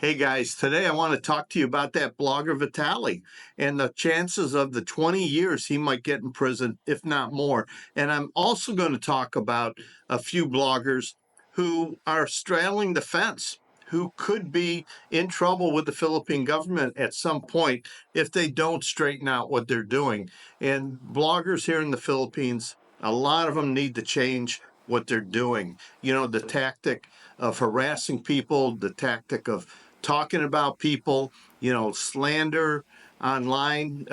Hey guys, today I want to talk to you about that blogger Vitali and the chances of the 20 years he might get in prison, if not more. And I'm also going to talk about a few bloggers who are straddling the fence, who could be in trouble with the Philippine government at some point if they don't straighten out what they're doing. And bloggers here in the Philippines, a lot of them need to change what they're doing. You know, the tactic of harassing people, the tactic of talking about people, slander online,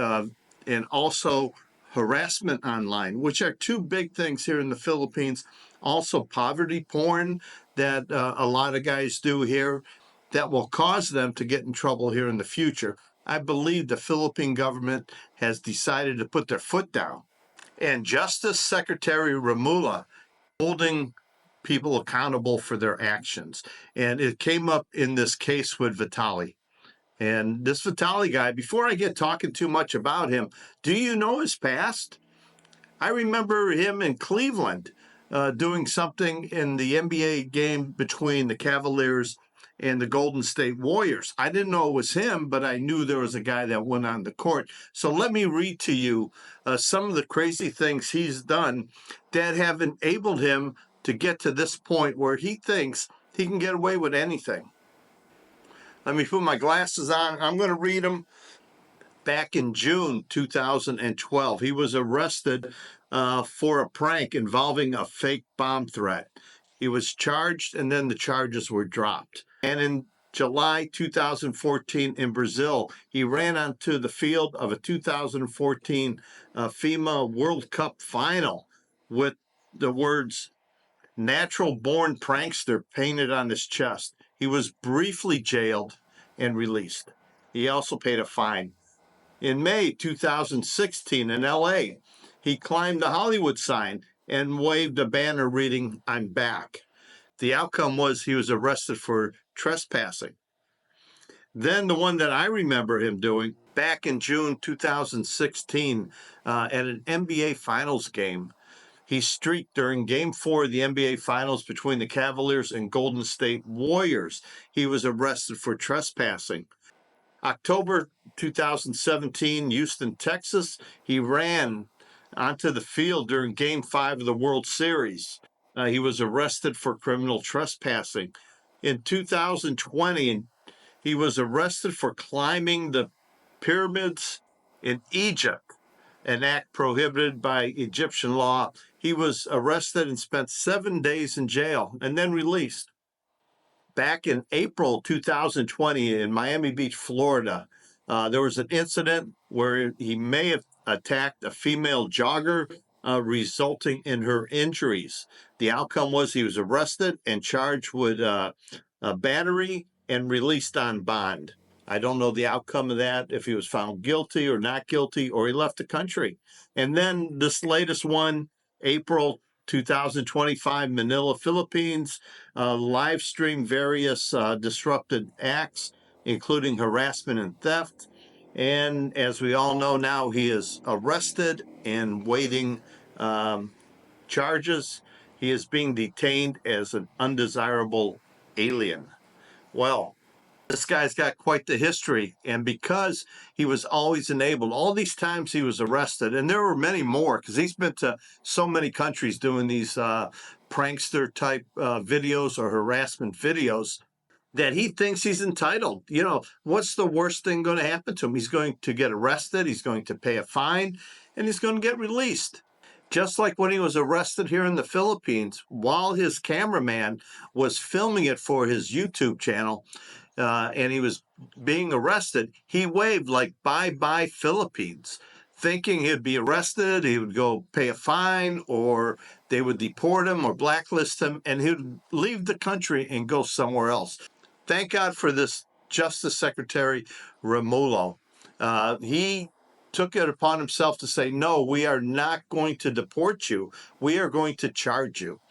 and also harassment online, which are two big things here in the Philippines. Also, poverty porn that a lot of guys do here that will cause them to get in trouble here in the future. I believe the Philippine government has decided to put their foot down. And Justice Secretary Ramula holding people accountable for their actions. And it came up in this case with Vitali. And this Vitali guy, before I get talking too much about him, do you know his past? I remember him in Cleveland doing something in the NBA game between the Cavaliers and the Golden State Warriors. I didn't know it was him, but I knew there was a guy that went on the court. So let me read to you some of the crazy things he's done that have enabled him to get to this point where he thinks he can get away with anything. Let me put my glasses on. I'm going to read them. Back in June 2012, he was arrested for a prank involving a fake bomb threat. He was charged, and then the charges were dropped. And in July 2014 in Brazil, he ran onto the field of a 2014 FIMA World Cup final with the words "natural born prankster" painted on his chest. He was briefly jailed and released. He also paid a fine. In May 2016 in LA, he climbed the Hollywood sign and waved a banner reading, "I'm back." The outcome was he was arrested for trespassing. Then the one that I remember him doing back in June 2016 at an NBA Finals game. He streaked during Game 4 of the NBA Finals between the Cavaliers and Golden State Warriors. He was arrested for trespassing. October 2017, Houston, Texas, he ran onto the field during Game 5 of the World Series. He was arrested for criminal trespassing. In 2020, he was arrested for climbing the pyramids in Egypt, an act prohibited by Egyptian law. He was arrested and spent 7 days in jail and then released. Back in April 2020 in Miami Beach, Florida, there was an incident where he may have attacked a female jogger, resulting in her injuries. The outcome was he was arrested and charged with a battery and released on bond. I don't know the outcome of that, if he was found guilty or not guilty, or he left the country. And then this latest one, April 2025, Manila, Philippines, live stream various disrupted acts, including harassment and theft. And as we all know now, he is arrested and waiting charges. He is being detained as an undesirable alien. Well, this guy's got quite the history, and because he was always enabled, all these times he was arrested, and there were many more because he's been to so many countries doing these prankster type videos or harassment videos, that he thinks he's entitled. You know, what's the worst thing going to happen to him? He's going to get arrested, he's going to pay a fine, and he's going to get released. Just like when he was arrested here in the Philippines, while his cameraman was filming it for his YouTube channel, and he was being arrested, he waved like "Bye-bye Philippines," thinking he'd be arrested, he would go pay a fine, or they would deport him or blacklist him, and he would leave the country and go somewhere else. Thank God for this Justice Secretary Romulo. He took it upon himself to say, no, we are not going to deport you. We are going to charge you.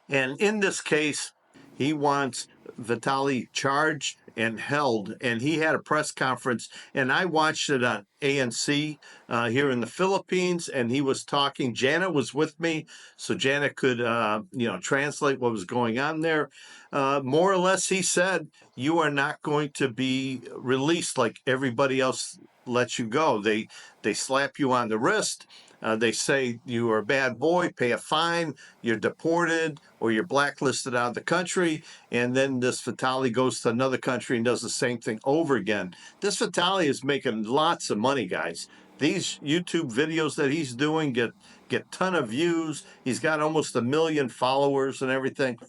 And in this case, he wants Vitali charged and held, and he had a press conference, and I watched it on ANC here in the Philippines, and he was talking. Janet was with me, so Janet could translate what was going on there. More or less, he said, you are not going to be released like everybody else lets you go. They slap you on the wrist. They say you are a bad boy, pay a fine, you're deported, or you're blacklisted out of the country. And then this Vitali goes to another country and does the same thing over again. This Vitali is making lots of money, guys. These YouTube videos that he's doing get ton of views. He's got almost 1 million followers and everything.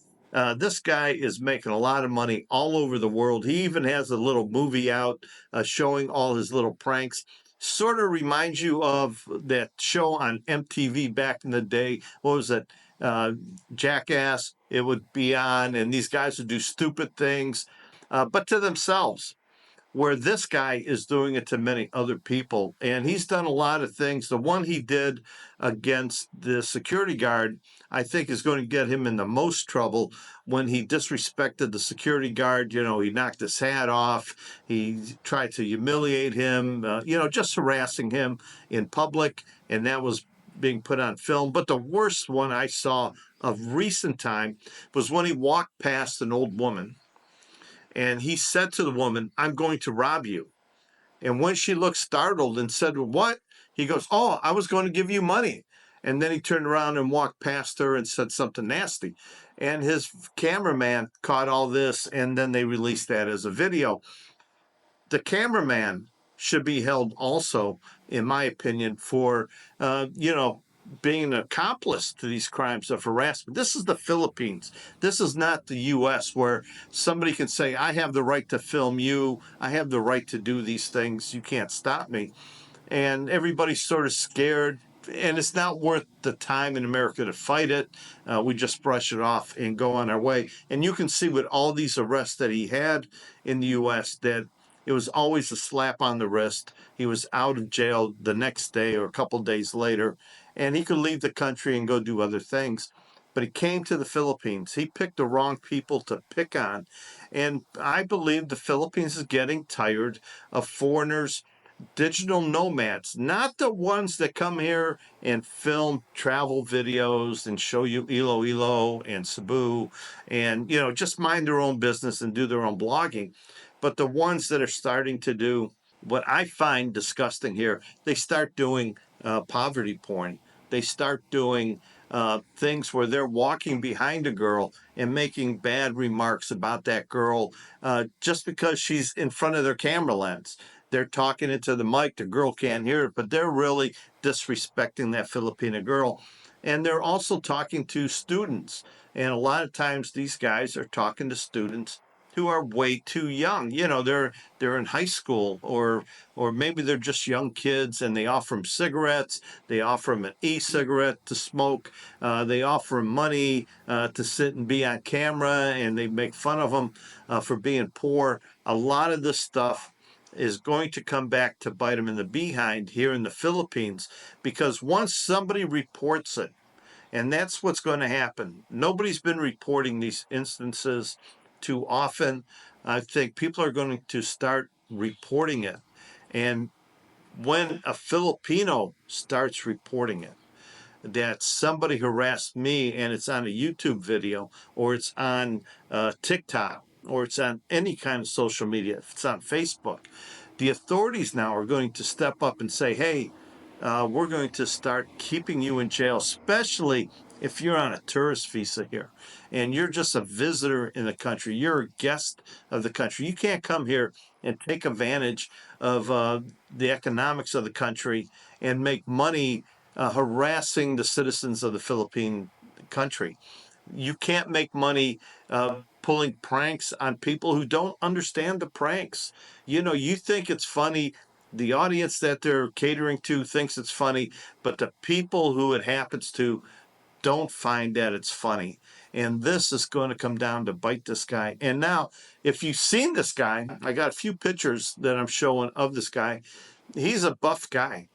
This guy is making a lot of money all over the world. He even has a little movie out showing all his little pranks. Sort of reminds you of that show on MTV back in the day. What was it? Jackass. It would be on, and these guys would do stupid things, but to themselves, where this guy is doing it to many other people. And he's done a lot of things. The one he did against the security guard, I think, is going to get him in the most trouble when he disrespected the security guard. You know, he knocked his hat off. He tried to humiliate him, just harassing him in public. And that was being put on film. But the worst one I saw of recent time was when he walked past an old woman and he said to the woman, I'm going to rob you. And when she looked startled and said, what? He goes, oh, I was going to give you money. And then he turned around and walked past her and said something nasty. And his cameraman caught all this, and then they released that as a video. The cameraman should be held also, in my opinion, for, being an accomplice to these crimes of harassment. This is the Philippines. This is not the U.S., where somebody can say, I have the right to film you. I have the right to do these things. You can't stop me. And everybody's sort of scared. And it's not worth the time in America to fight it. We just brush it off and go on our way. And you can see with all these arrests that he had in the U.S. that it was always a slap on the wrist. He was out of jail the next day or a couple days later, and he could leave the country and go do other things. But he came to the Philippines. He picked the wrong people to pick on. And I believe the Philippines is getting tired of foreigners, digital nomads, not the ones that come here and film travel videos and show you Iloilo and Cebu and, just mind their own business and do their own blogging. But the ones that are starting to do what I find disgusting here, they start doing poverty porn. They start doing things where they're walking behind a girl and making bad remarks about that girl just because she's in front of their camera lens. They're talking into the mic. The girl can't hear it, but they're really disrespecting that Filipina girl. And they're also talking to students. And a lot of times these guys are talking to students who are way too young. They're in high school, or maybe they're just young kids, and they offer them cigarettes. They offer them an e-cigarette to smoke. They offer them money to sit and be on camera, and they make fun of them for being poor. A lot of this stuff is going to come back to bite them in the behind here in the Philippines, because once somebody reports it, and that's what's going to happen. Nobody's been reporting these instances too often. I think people are going to start reporting it. And when a Filipino starts reporting it, that somebody harassed me and it's on a YouTube video, or it's on TikTok, or it's on any kind of social media, if it's on Facebook, the authorities now are going to step up and say, hey, we're going to start keeping you in jail, especially if you're on a tourist visa here and you're just a visitor in the country. You're a guest of the country. You can't come here and take advantage of the economics of the country and make money harassing the citizens of the Philippine country. You can't make money pulling pranks on people who don't understand the pranks. You think it's funny. The audience that they're catering to thinks it's funny, but the people who it happens to don't find that it's funny. And this is going to come down to bite this guy. And now, if you've seen this guy, I got a few pictures that I'm showing of this guy. He's a buff guy.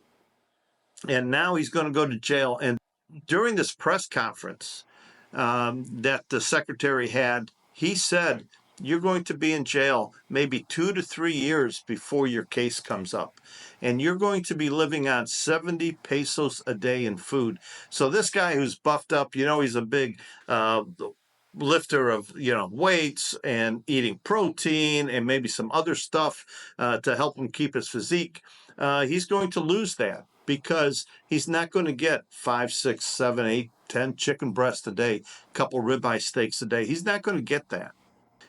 And now he's going to go to jail. And during this press conference that the secretary had, he said you're going to be in jail maybe 2 to 3 years before your case comes up. And you're going to be living on 70 pesos a day in food. So this guy who's buffed up, he's a big lifter of, weights and eating protein and maybe some other stuff to help him keep his physique. He's going to lose that because he's not going to get 5, 6, 7, 8, 10 chicken breasts a day, a couple ribeye steaks a day. He's not going to get that.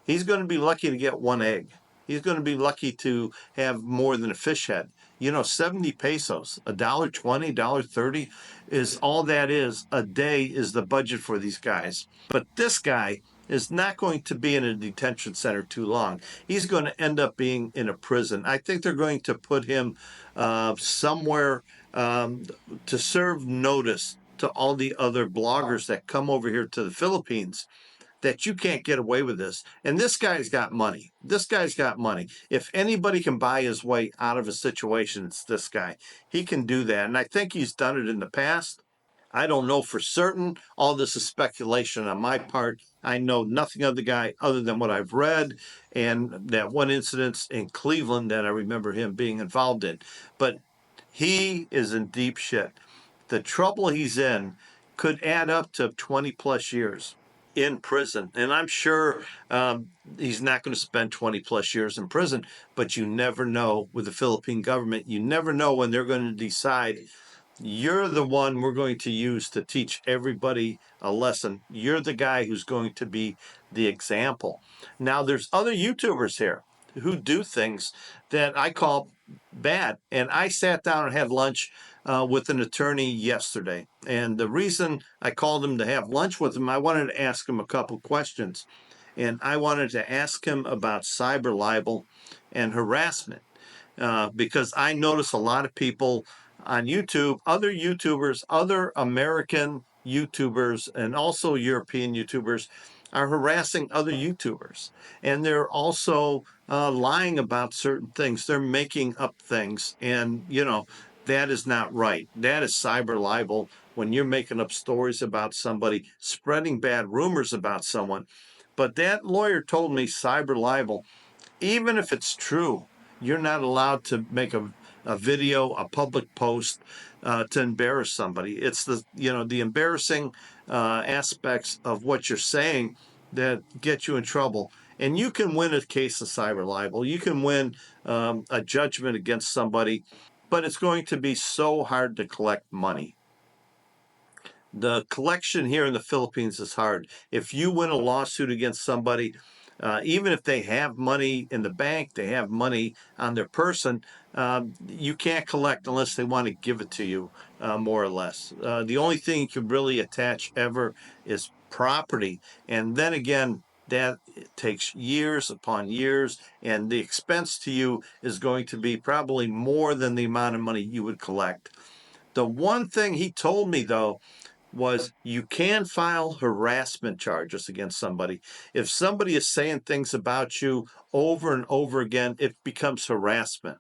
He's going to be lucky to get one egg. He's going to be lucky to have more than a fish head. 70 pesos, $1.20, $1.30 is all that is. A day is the budget for these guys. But this guy is not going to be in a detention center too long. He's going to end up being in a prison. I think they're going to put him somewhere to serve notice to all the other bloggers that come over here to the Philippines that you can't get away with this. And this guy's got money. This guy's got money. If anybody can buy his way out of a situation, it's this guy. He can do that. And I think he's done it in the past. I don't know for certain. All this is speculation on my part. I know nothing of the guy other than what I've read and that one incident in Cleveland that I remember him being involved in. But he is in deep shit. The trouble he's in could add up to 20 plus years in prison. And I'm sure he's not going to spend 20 plus years in prison, but you never know with the Philippine government. You never know when they're going to decide you're the one we're going to use to teach everybody a lesson. You're the guy who's going to be the example. Now, there's other YouTubers here who do things that I call bad. And I sat down and had lunch with an attorney yesterday. And the reason I called him to have lunch with him, I wanted to ask him a couple questions. And I wanted to ask him about cyber libel and harassment because I notice a lot of people on YouTube, other YouTubers, other American YouTubers, and also European YouTubers are harassing other YouTubers. And they're also lying about certain things. They're making up things. And, that is not right. That is cyber libel when you're making up stories about somebody, spreading bad rumors about someone. But that lawyer told me cyber libel, even if it's true, you're not allowed to make a video, a public post to embarrass somebody. It's the embarrassing aspects of what you're saying that get you in trouble. And you can win a case of cyber libel. You can win a judgment against somebody, but it's going to be so hard to collect money. The collection here in the Philippines is hard. If you win a lawsuit against somebody, even if they have money in the bank, they have money on their person, you can't collect unless they want to give it to you, more or less. The only thing you can really attach ever is property. And then again, that takes years upon years, and the expense to you is going to be probably more than the amount of money you would collect. The one thing he told me, though, was you can file harassment charges against somebody. If somebody is saying things about you over and over again, it becomes harassment.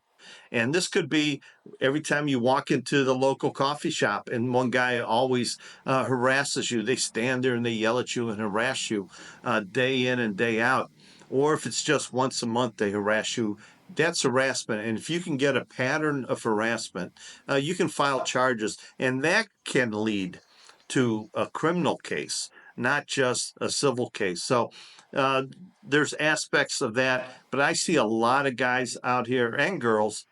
And this could be every time you walk into the local coffee shop and one guy always harasses you. They stand there and they yell at you and harass you day in and day out. Or if it's just once a month they harass you, that's harassment. And if you can get a pattern of harassment, you can file charges. And that can lead to a criminal case, not just a civil case. So there's aspects of that, but I see a lot of guys out here and girls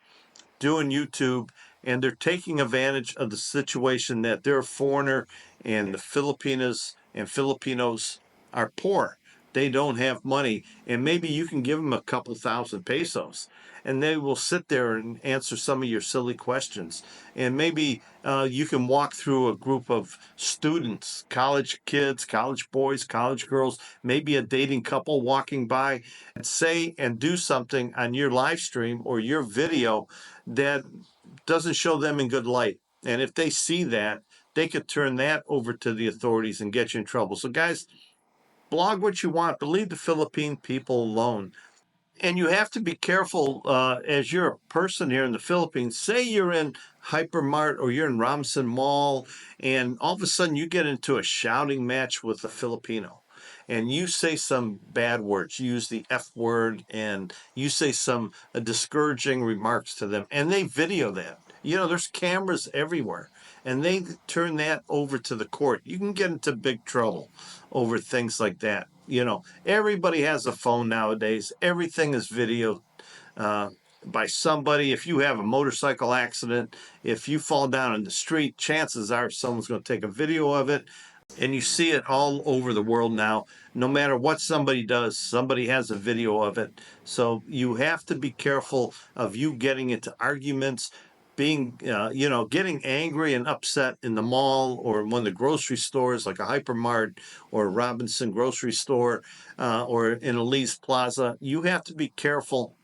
doing YouTube, and they're taking advantage of the situation that they're a foreigner and the Filipinas and Filipinos are poor. They don't have money, and maybe you can give them a couple thousand pesos and they will sit there and answer some of your silly questions. And maybe you can walk through a group of students, college kids, college boys, college girls, maybe a dating couple walking by, and say and do something on your live stream or your video that doesn't show them in good light. And if they see that, they could turn that over to the authorities and get you in trouble. So, guys, blog what you want, but leave the Philippine people alone. And you have to be careful as you're a person here in the Philippines. Say you're in Hypermart or you're in Robinson Mall, and all of a sudden you get into a shouting match with a Filipino. and you say some bad words, you use the F word, and you say some discouraging remarks to them, and they video that. There's cameras everywhere, and they turn that over to the court. You can get into big trouble over things like that. Everybody has a phone nowadays. Everything is video uh, by somebody. If you have a motorcycle accident, if you fall down in the street, chances are someone's going to take a video of it. And you see it all over the world now. No matter what somebody does, somebody has a video of it. So you have to be careful of you getting into arguments, getting angry and upset in the mall or one of the grocery stores like a Hypermart or a Robinson grocery store or in a Lee's Plaza. You have to be careful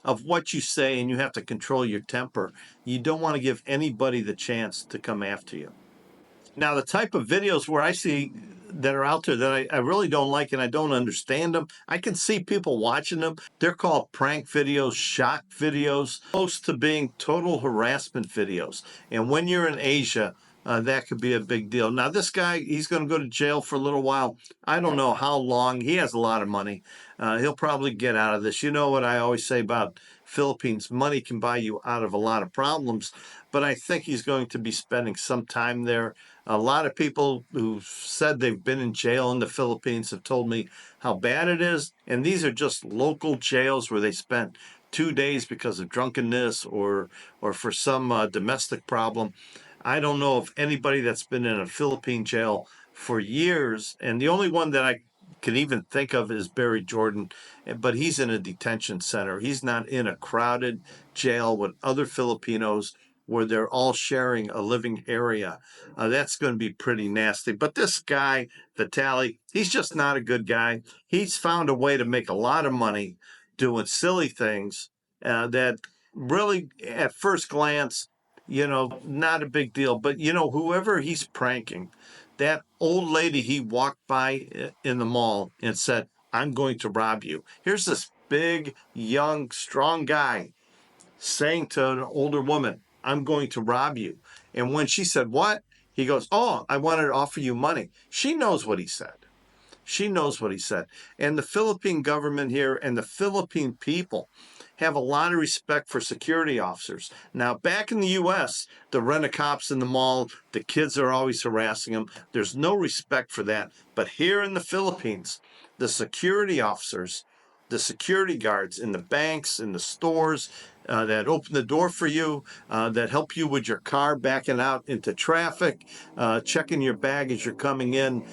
of what you say, and you have to control your temper. You don't want to give anybody the chance to come after you. Now, the type of videos where I see that are out there that I really don't like and I don't understand them, I can see people watching them. They're called prank videos, shock videos, close to being total harassment videos. And when you're in Asia, that could be a big deal. Now, this guy, he's going to go to jail for a little while. I don't know how long. He has a lot of money. He'll probably get out of this. You know what I always say about Philippines? Money can buy you out of a lot of problems, but I think he's going to be spending some time there. A lot of people who said they've been in jail in the Philippines have told me how bad it is. And these are just local jails where they spent 2 days because of drunkenness or for some domestic problem. I don't know of anybody that's been in a Philippine jail for years. And the only one that I can even think of is Barry Jordan, but he's in a detention center. He's not in a crowded jail with other Filipinos where they're all sharing a living area. That's going to be pretty nasty. But this guy, Vitali, he's just not a good guy. He's found a way to make a lot of money doing silly things that really, at first glance, not a big deal. But, whoever he's pranking, that old lady he walked by in the mall and said, "I'm going to rob you." Here's this big, young, strong guy saying to an older woman, "I'm going to rob you." And when she said, "What?" He goes, "Oh, I wanted to offer you money." She knows what he said. She knows what he said. And the Philippine government here and the Philippine people have a lot of respect for security officers. Now, back in the U.S., the rent-a-cops in the mall, the kids are always harassing them. There's no respect for that. But here in the Philippines, the security officers, the security guards in the banks, in the stores, that open the door for you, that help you with your car backing out into traffic, checking your bag as you're coming in,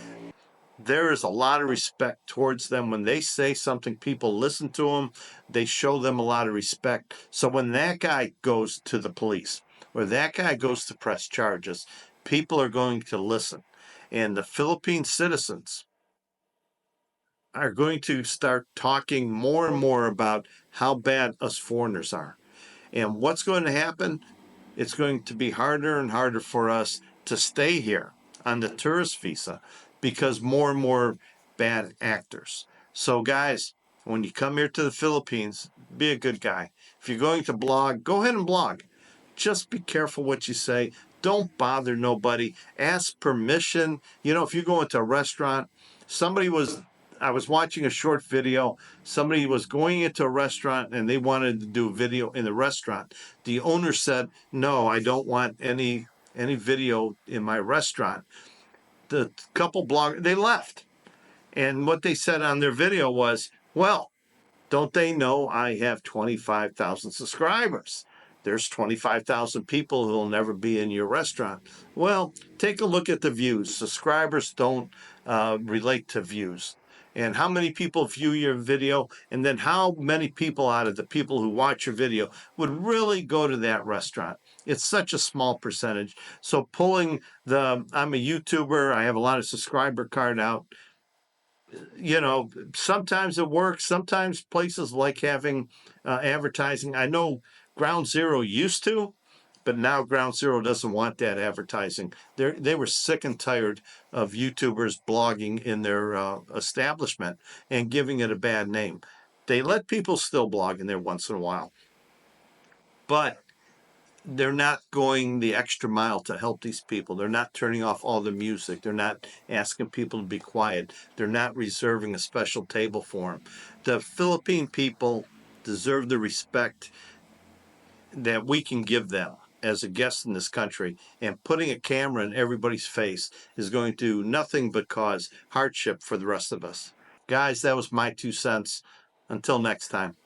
there is a lot of respect towards them. When they say something, people listen to them. They show them a lot of respect. So when that guy goes to the police or that guy goes to press charges, people are going to listen. And the Philippine citizens are going to start talking more and more about how bad us foreigners are. And what's going to happen? It's going to be harder and harder for us to stay here on the tourist visa because more and more bad actors. So, guys, when you come here to the Philippines, be a good guy. If you're going to blog, go ahead and blog. Just be careful what you say. Don't bother nobody. Ask permission. If you go into a restaurant, I was watching a short video. Somebody was going into a restaurant and they wanted to do a video in the restaurant. The owner said, "No, I don't want any video in my restaurant." The couple bloggers, they left. And what they said on their video was, "Well, don't they know I have 25,000 subscribers? There's 25,000 people who will never be in your restaurant." Well, take a look at the views. Subscribers don't relate to views. And how many people view your video, and then how many people out of the people who watch your video would really go to that restaurant? It's such a small percentage. So I'm a YouTuber, I have a lot of subscriber card out. Sometimes it works. Sometimes places like having advertising. I know Ground Zero used to, but now Ground Zero doesn't want that advertising. They were sick and tired of YouTubers blogging in their establishment and giving it a bad name. They let people still blog in there once in a while, but they're not going the extra mile to help these people. They're not turning off all the music. They're not asking people to be quiet. They're not reserving a special table for them. The Philippine people deserve the respect that we can give them as a guest in this country. And putting a camera in everybody's face is going to do nothing but cause hardship for the rest of us. Guys, that was my 2 cents. Until next time.